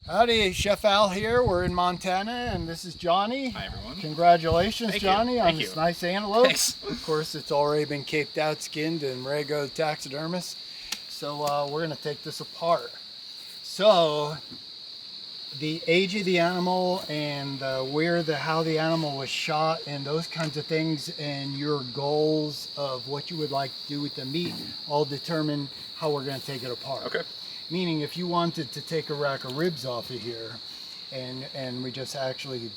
Howdy, Chef Al here. We're in Montana, and this is Johnny. Hi, everyone. Congratulations, Thank Johnny, you. on Thank this you. nice antelope. Thanks. Of course, it's already been caped out, skinned, and ready to go to taxidermist. So we're going to take this apart. So the age of the animal and how the animal was shot and those kinds of things, and your goals of what you would like to do with the meat all determine how we're going to take it apart. Okay. Meaning, if you wanted to take a rack of ribs off of here, and we just actually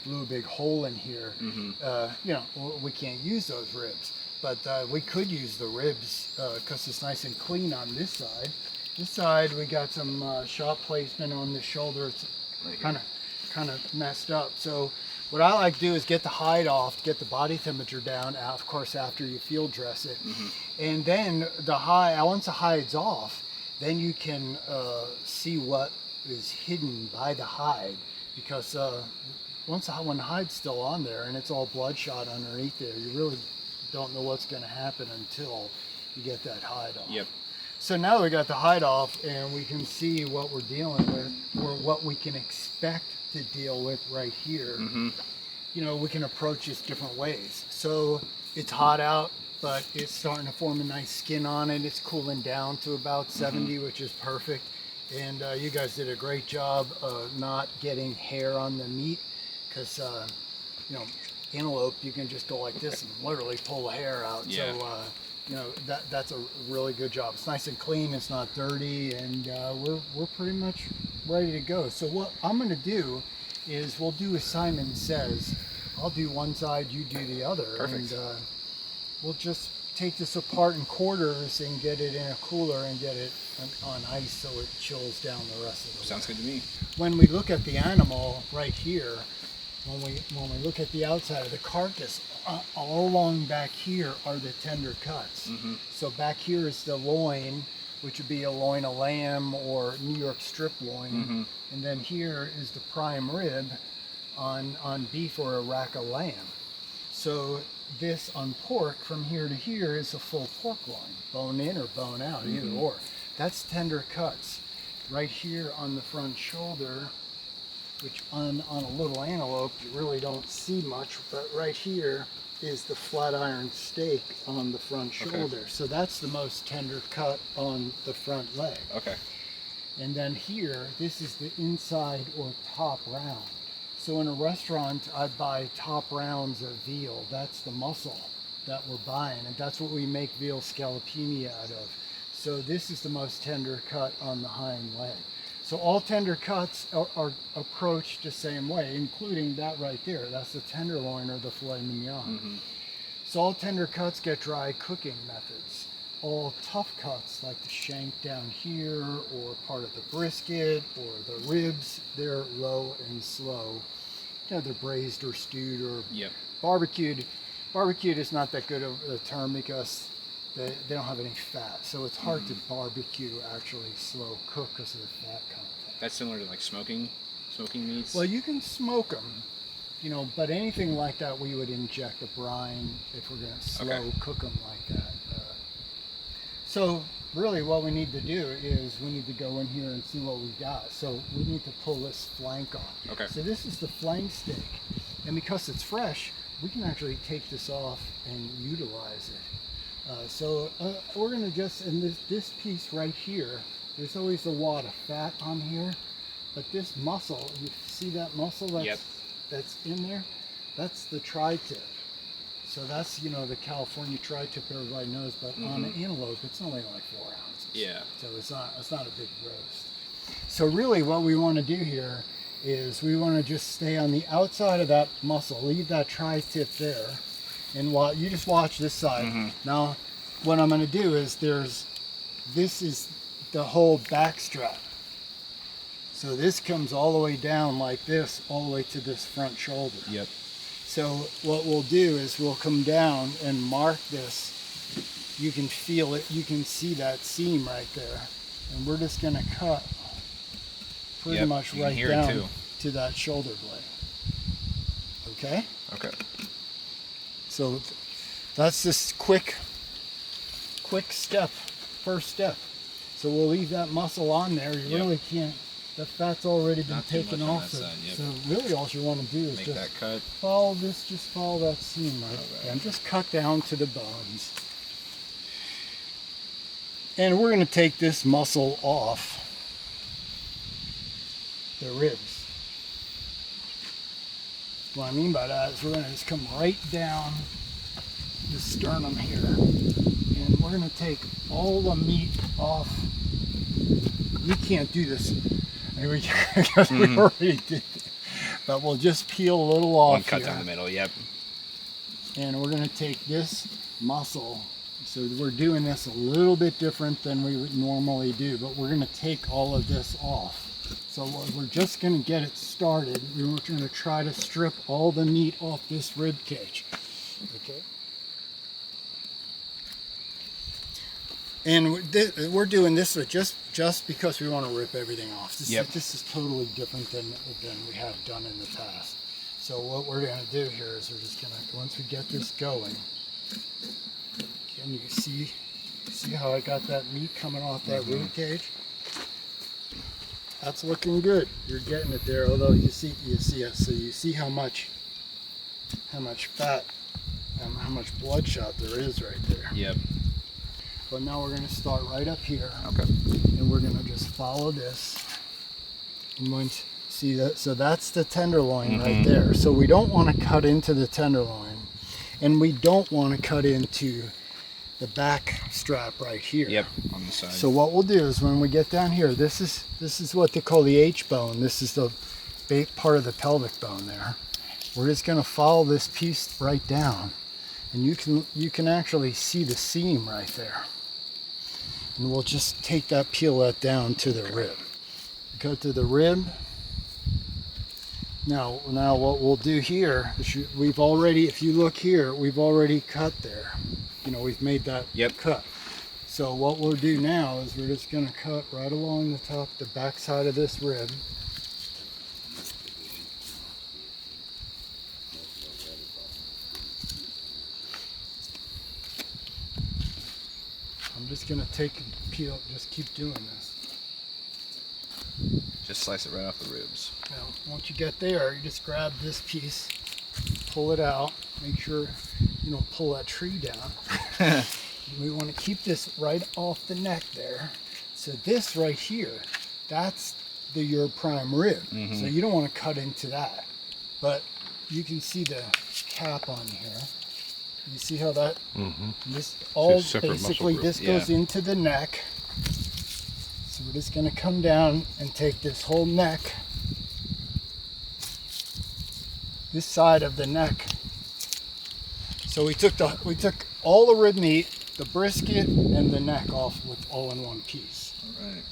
blew a big hole in here, you know, we can't use those ribs. But we could use the ribs because it's nice and clean on this side. This side, we got some shot placement on the shoulder. It's kind of messed up. So what I like to do is get the hide off, get the body temperature down, of course, after you field dress it. And then once the hide's off, then you can see what is hidden by the hide, because when the hide's still on there and it's all bloodshot underneath there, you really don't know what's going to happen until you get that hide off. Yep. So now we got the hide off, and we can see what we're dealing with, or what we can expect to deal with right here. You know, we can approach this different ways. So it's hot out, but it's starting to form a nice skin on it. It's cooling down to about 70, which is perfect. And you guys did a great job of not getting hair on the meat, because you know, antelope, you can just go like this and literally pull the hair out. Yeah. So you know, that's a really good job. It's nice and clean, it's not dirty, and we're pretty much ready to go. So what I'm going to do is we'll do as Simon says. I'll do one side, you do the other. Perfect. And we'll just take this apart in quarters and get it in a cooler and get it on ice so it chills down the rest of the way. Sounds good to me. When we look at the animal right here, when we look at the outside of the carcass, all along back here are the tender cuts. So back here is the loin, which would be a loin of lamb or New York strip loin. And then here is the prime rib on beef or a rack of lamb. So this on pork from here to here is a full pork loin, bone in or bone out, either or. That's tender cuts. Right here on the front shoulder, which on a little antelope you really don't see much, but right here is the flat iron steak on the front shoulder. So that's the most tender cut on the front leg. Okay. And then here, this is the inside or top round. So in a restaurant, I buy top rounds of veal. That's the muscle that we're buying, and that's what we make veal scallopini out of. So this is the most tender cut on the hind leg. So all tender cuts are approached the same way, including that right there. That's the tenderloin or the filet mignon. So all tender cuts get dry cooking methods. All tough cuts, like the shank down here, or part of the brisket, or the ribs, they're low and slow. You know, they're braised or stewed or barbecued. Barbecued is not that good of a term because they don't have any fat, so it's hard to barbecue actually slow cook because of the fat content. That's similar to like smoking meats? Well, you can smoke them, you know, but anything like that we would inject a brine if we're going to slow cook them like that. So really what we need to do is we need to go in here and see what we got. So we need to pull this flank off. Okay. So this is the flank steak, and because it's fresh, we can actually take this off and utilize it. We're going to just, in this piece right here, there's always a wad of fat on here, but this muscle, you see that muscle that's in there? That's the tri-tip. So that's, you know, the California tri-tip everybody knows, but on an antelope, it's only like 4 ounces. Yeah. So it's not a big roast. So really what we want to do here is we want to just stay on the outside of that muscle, leave that tri-tip there, and you just watch this side. Now, what I'm going to do is this is the whole backstrap. So this comes all the way down like this, all the way to this front shoulder. Yep. So what we'll do is we'll come down and mark this. You can feel it, you can see that seam right there. And we're just going to cut pretty much right down to that shoulder blade. Okay? Okay. So that's this quick step, first step. So we'll leave that muscle on there. You really can't, the fat's already been Not too taken much on off. that side, yep. So really all you want to do is Make just that cut. follow this, just follow that seam right there, and just cut down to the bones. And we're going to take this muscle off the ribs. What I mean by that is we're going to just come right down the sternum here, and we're going to take all the meat off. We can't do this because we already did it, but we'll just peel a little off. One cut here. down the middle, yep. And we're going to take this muscle. So we're doing this a little bit different than we would normally do, but we're going to take all of this off. So we're just going to get it started. We're going to try to strip all the meat off this rib cage. Okay. And we're doing this just because we want to rip everything off. This is totally different than we have done in the past. So what we're going to do here is we're just going to, once we get this going, can you see how I got that meat coming off that rib cage? That's looking good. You're getting it there. Although you see it. So you see how much fat and how much bloodshot there is right there. Yep. But now we're going to start right up here. Okay. And we're going to just follow this. And once see that, so that's the tenderloin right there. So we don't want to cut into the tenderloin, and we don't want to cut into the back strap right here. Yep, on the side. So what we'll do is when we get down here, this is what they call the H bone. This is the part of the pelvic bone there. We're just going to follow this piece right down, and you can actually see the seam right there. And we'll just peel that down to the rib. Go to the rib. Now what we'll do here is if you look here, we've already cut there. You know, we've made that cut. So what we'll do now is we're just going to cut right along the top, the back side of this rib. I'm just going to take and peel, just keep doing this. Just slice it right off the ribs. Now, once you get there, you just grab this piece, pull it out, make sure you don't pull that tree down. We want to keep this right off the neck there. So this right here, that's your prime rib. So you don't want to cut into that. But you can see the cap on here. You see how that, this all basically, this goes into the neck. So we're just going to come down and take this whole neck, this side of the neck. So we took all the rib meat, the brisket, and the neck off with all in one piece. All right.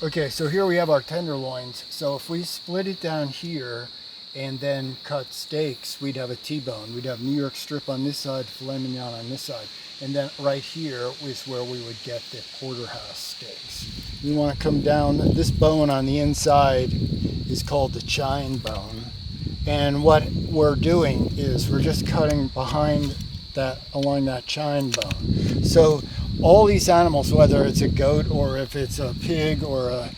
Okay, so here we have our tenderloins. So if we split it down here and then cut steaks, we'd have a T-bone. We'd have New York strip on this side, filet mignon on this side. And then right here is where we would get the porterhouse steaks. We want to come down, this bone on the inside is called the chine bone. And what we're doing is we're just cutting behind that, along that chine bone. So all these animals, whether it's a goat or if it's a pig or a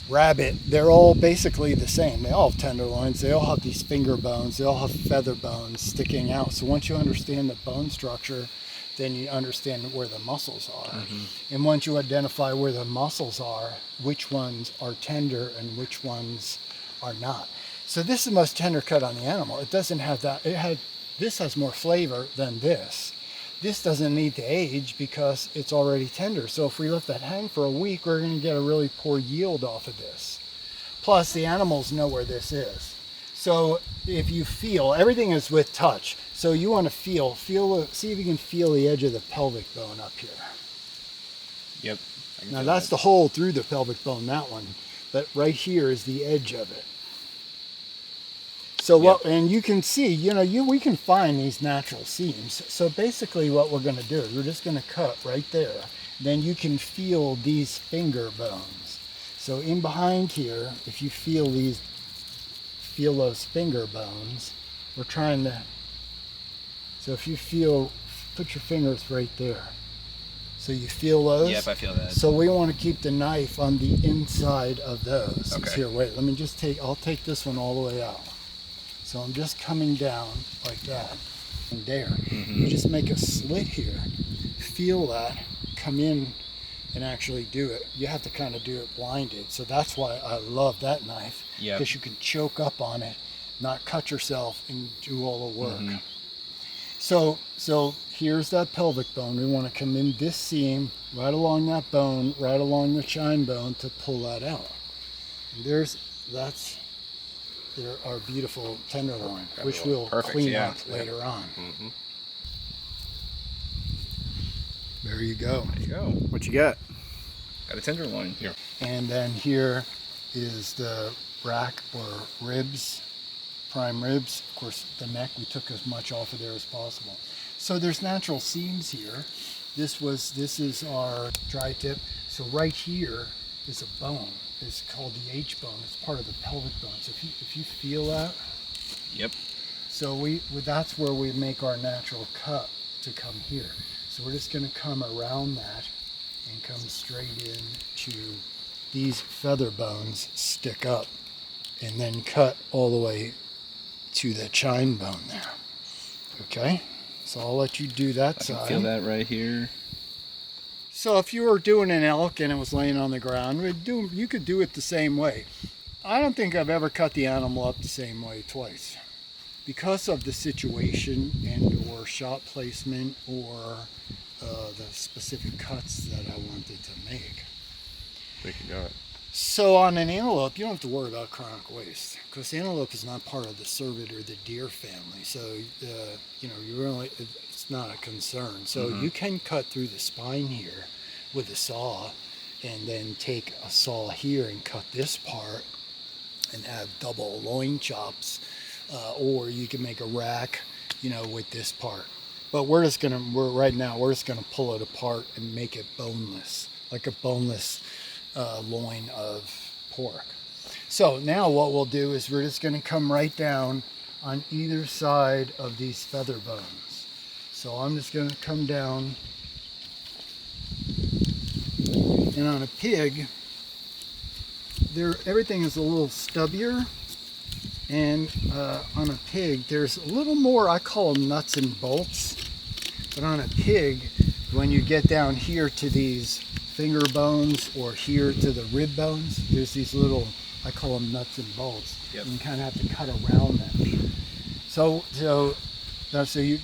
rabbit, they're all basically the same. They all have tenderloins, they all have these finger bones, they all have feather bones sticking out. So once you understand the bone structure, then you understand where the muscles are. And once you identify where the muscles are, which ones are tender and which ones are not. So this is the most tender cut on the animal. It doesn't have that, this has more flavor than this. This doesn't need to age because it's already tender. So if we let that hang for a week, we're going to get a really poor yield off of this. Plus the animals know where this is. So if you feel, everything is with touch. So you want to feel, see if you can feel the edge of the pelvic bone up here. Yep. Now that's the hole through the pelvic bone, that one. But right here is the edge of it. So what, and you can see, we can find these natural seams. So basically what we're going to do is we're just going to cut right there. Then you can feel these finger bones. So in behind here, if you feel those finger bones, we're trying to, so if you feel, put your fingers right there. So you feel those? Yep, I feel that. So we want to keep the knife on the inside of those. Okay. Here, wait, let me just I'll take this one all the way out. So I'm just coming down like that. And there. You just make a slit here. Feel that, come in and actually do it. You have to kind of do it blinded. So that's why I love that knife. Yep. Because you can choke up on it, not cut yourself and do all the work. So here's that pelvic bone. We want to come in this seam, right along that bone, right along the chine bone to pull that out. And there our beautiful tenderloin, which we'll clean up later on. There you go. There you go. What you got? Got a tenderloin here. And then here is the rack or ribs, prime ribs. Of course, the neck, we took as much off of there as possible. So there's natural seams here. This is our dry tip. So right here is a bone. It's called the H bone. It's part of the pelvic bone. So if you feel that, Yep. so that's where we make our natural cut to come here. So we're just going to come around that and come straight in to these feather bones, stick up, and then cut all the way to the chine bone there. Okay, so I'll let you do that side. I can feel that right here. So if you were doing an elk and it was laying on the ground, you could do it the same way. I don't think I've ever cut the animal up the same way twice. Because of the situation and or shot placement or the specific cuts that I wanted to make. I think you got it. So on an antelope, you don't have to worry about chronic waste because antelope is not part of the cervid or the deer family. So, it's not a concern. So you can cut through the spine here with a saw and then take a saw here and cut this part and have double loin chops. Or you can make a rack, with this part. But we're just gonna pull it apart and make it boneless, like a boneless loin of pork. So now what we'll do is we're just gonna come right down on either side of these feather bones. So I'm just gonna come down, and on a pig, everything is a little stubbier. And on a pig, there's a little more, I call them nuts and bolts. But on a pig, when you get down here to these finger bones or here to the rib bones, there's these little, I call them nuts and bolts. Yep. And you kind of have to cut around them. So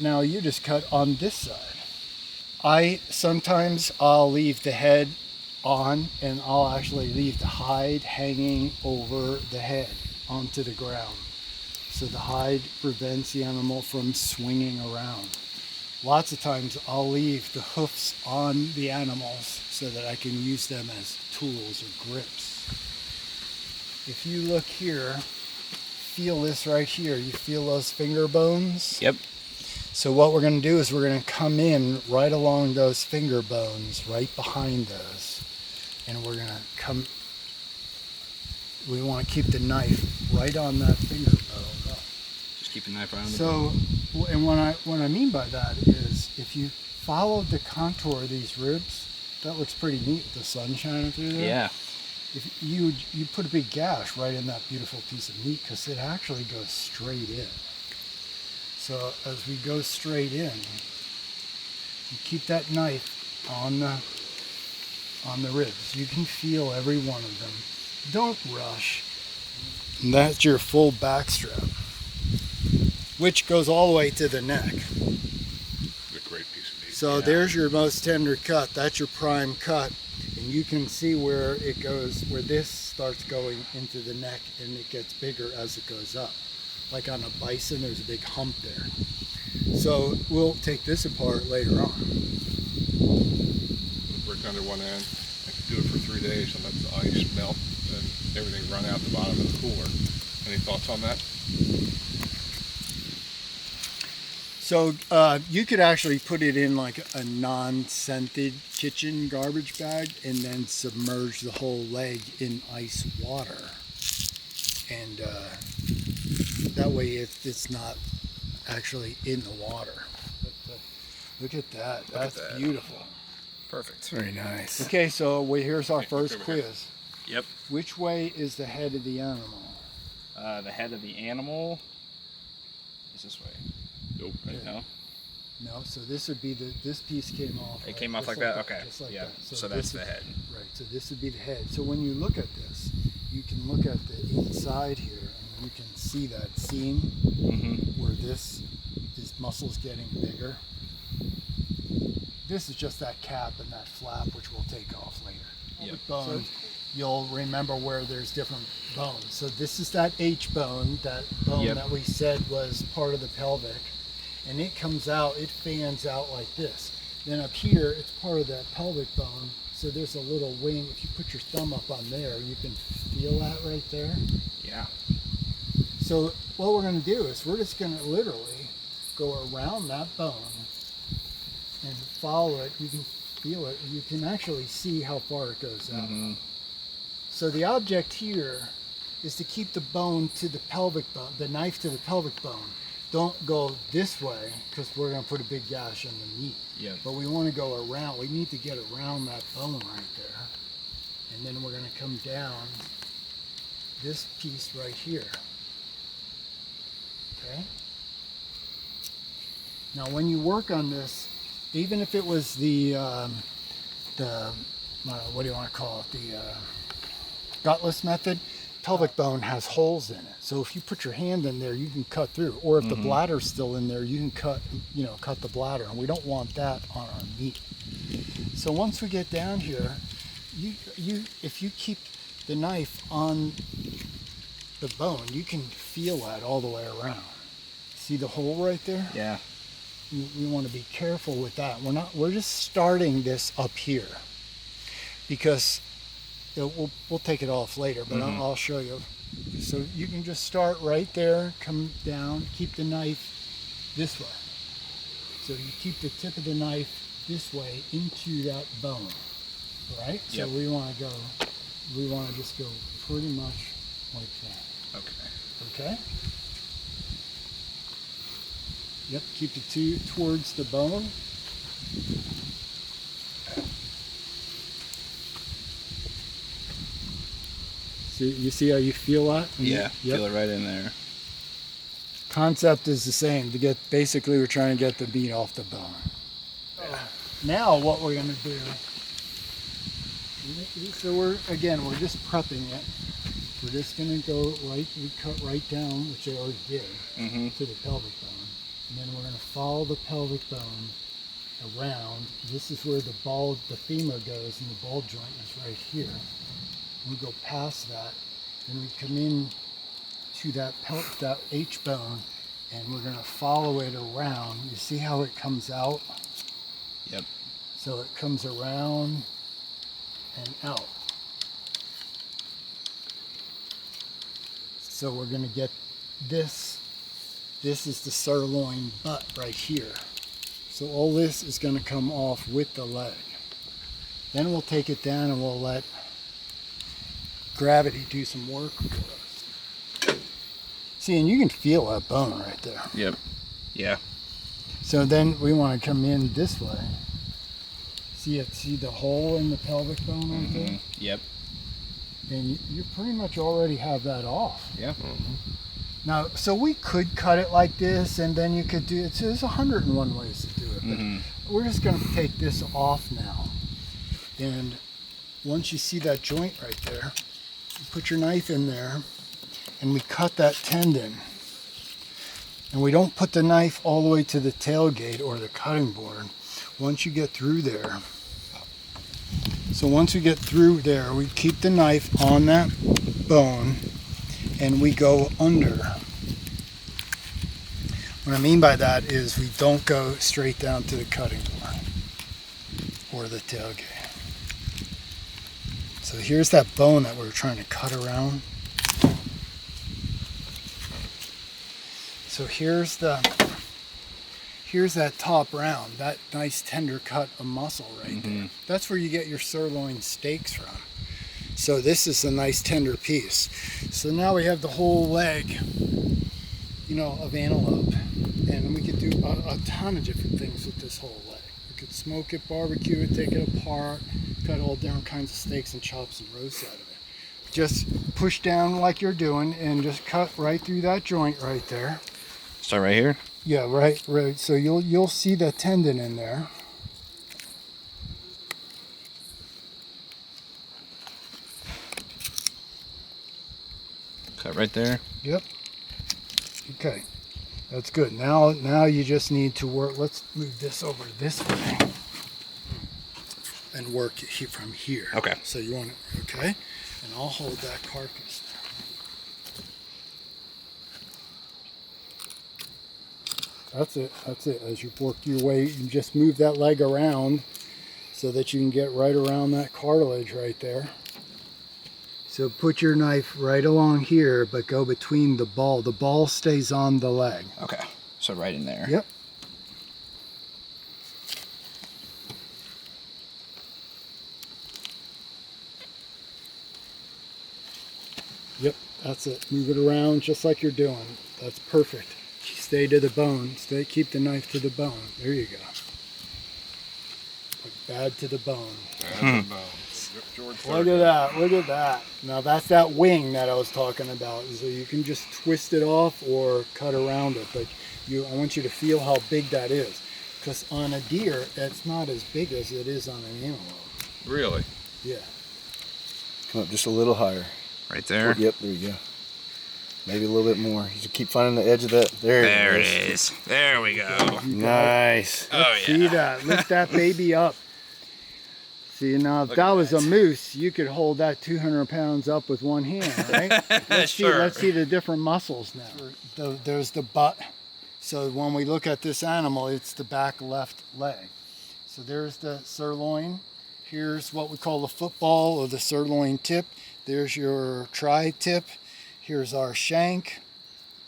now you just cut on this side. Sometimes I'll leave the head on and I'll actually leave the hide hanging over the head onto the ground. So the hide prevents the animal from swinging around. Lots of times I'll leave the hoofs on the animals so that I can use them as tools or grips. If you look here, feel this right here. You feel those finger bones? Yep. So what we're going to do is we're going to come in right along those finger bones, right behind those. And we're going to we want to keep the knife right on that finger bone. Just keep the knife right on the So, and what I mean by that is if you followed the contour of these ribs, that looks pretty neat with the sun shining through there. Yeah. If you put a big gash right in that beautiful piece of meat because it actually goes straight in. So as we go straight in, you keep that knife on the ribs. You can feel every one of them. Don't rush. And that's your full backstrap, which goes all the way to the neck. It's a great piece of meat. So there's your most tender cut. That's your prime cut. And you can see where it goes, where this starts going into the neck and it gets bigger as it goes up. Like on a bison, there's a big hump there. So we'll take this apart later on. Work under one end. I could do it for 3 days and let the ice melt and everything run out the bottom of the cooler. Any thoughts on that? So you could actually put it in like a non-scented kitchen garbage bag and then submerge the whole leg in ice water. And that way it's not actually in the water. But, look at that. That's beautiful. Perfect. Very nice. Okay, so here's our first quiz. Yep. Which way is the head of the animal? The head of the animal is this way. Nope. Right now. No, so this would be this piece came off. It right? came off Just like that? Okay. just like Yeah. that. So that's this the head. Right, so this would be the head. So when you look at this, you can look at the inside here, and you can see that seam where this muscle's getting bigger. This is just that cap and that flap, which we'll take off later. Yep. Bone, you'll remember where there's different bones. So this is that H bone, that bone that we said was part of the pelvic. And it comes out, it fans out like this. Then up here, it's part of that pelvic bone. So there's a little wing. If you put your thumb up on there, you can feel that right there. Yeah. So what we're going to do is we're just going to literally go around that bone and follow it. You can feel it. You can actually see how far it goes out. So the object here is to keep the bone to the pelvic bone, the knife to the pelvic bone. Don't go this way because we're going to put a big gash in the meat. Yeah. But we want to go around. We need to get around that bone right there. And then we're going to come down this piece right here. Okay? Now when you work on this, even if it was the what do you want to call it? The gutless method, pelvic bone has holes in it. So if you put your hand in there, you can cut through. Or if the bladder's still in there, you can cut the bladder. And we don't want that on our meat. So once we get down here, if you keep the knife on the bone, you can feel that all the way around. See the hole right there? Yeah. We want to be careful with that. We're just starting this up here because we'll take it off later, but I'll show you. So you can just start right there, come down, keep the knife this way. So you keep the tip of the knife this way into that bone, right? Yep. So we want to just go pretty much like that. Okay? Yep, keep the two towards the bone. You see how you feel that? Yeah. Yep. Feel it right in there. Concept is the same. Basically we're trying to get the meat off the bone. Now what we're going to do, so we're just prepping it. We're just going to go right, we cut right down, which I already did, to the pelvic bone. And then we're going to follow the pelvic bone around. This is where the femur goes, and the ball joint is right here. We go past that, and we come in to that H bone, and we're going to follow it around. You see how it comes out? Yep. So it comes around and out. So we're going to get this. This is the sirloin butt right here. So all this is going to come off with the leg. Then we'll take it down and we'll let gravity do some work for us. See, and you can feel that bone right there. Yep. Yeah. So then we want to come in this way. See the hole in the pelvic bone right there? Yep. And you pretty much already have that off. Yeah. Now, so we could cut it like this, and then you could do it. So there's 101 ways to do it. But we're just going to take this off now. And once you see that joint right there, you put your knife in there, and we cut that tendon. And we don't put the knife all the way to the tailgate or the cutting board. Once you get through there, so once we get through there, we keep the knife on that bone, and we go under. What I mean by that is we don't go straight down to the cutting board or the tailgate. So here's that bone that we're trying to cut around. So here's that top round, that nice tender cut of muscle right there. That's where you get your sirloin steaks from. So this is a nice tender piece. So now we have the whole leg, of antelope. And we could do a ton of different things with this whole leg. You could smoke it, barbecue it, take it apart, cut all different kinds of steaks and chops and roast out of it. Just push down like you're doing and just cut right through that joint right there. Start right here. Yeah, right. So you'll see the tendon in there. Cut right there. Yep. Okay, that's good. Now you just need to work. Let's move this over this way and work it from here. Okay. So you want it, okay? And I'll hold that carcass there. That's it. That's it. As you work your way, you just move that leg around so that you can get right around that cartilage right there. So put your knife right along here, but go between the ball. The ball stays on the leg. Okay. So right in there. Yep. Yep, that's it. Move it around just like you're doing. That's perfect. Stay to the bone. Keep the knife to the bone. There you go. Put bad to the bone. Look at that, look at that. Now that's that wing that I was talking about. So you can just twist it off or cut around it, but I want you to feel how big that is. Because on a deer, it's not as big as it is on an antelope. Really? Yeah. Come up just a little higher. Right there. Yep, there you go. Maybe a little bit more. You just keep finding the edge of that. There it is. There we go. Nice. Oh yeah. See that? Lift that baby up. See, now if that was a moose, you could hold that 200 pounds up with one hand, right? Let's see the different muscles now. There's the butt. So when we look at this animal, it's the back left leg. So there's the sirloin. Here's what we call the football or the sirloin tip. There's your tri-tip. Here's our shank.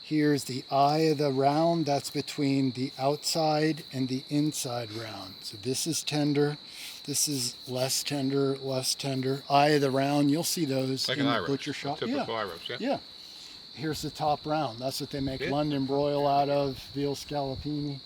Here's the eye of the round. That's between the outside and the inside round. So this is tender. This is less tender, less tender. Eye of the round, you'll see those Like in an the eye butcher roast. shop. Typical eye roast, yeah? Yeah. Here's the top round. That's what they make Yeah. London broil out of, veal scallopini.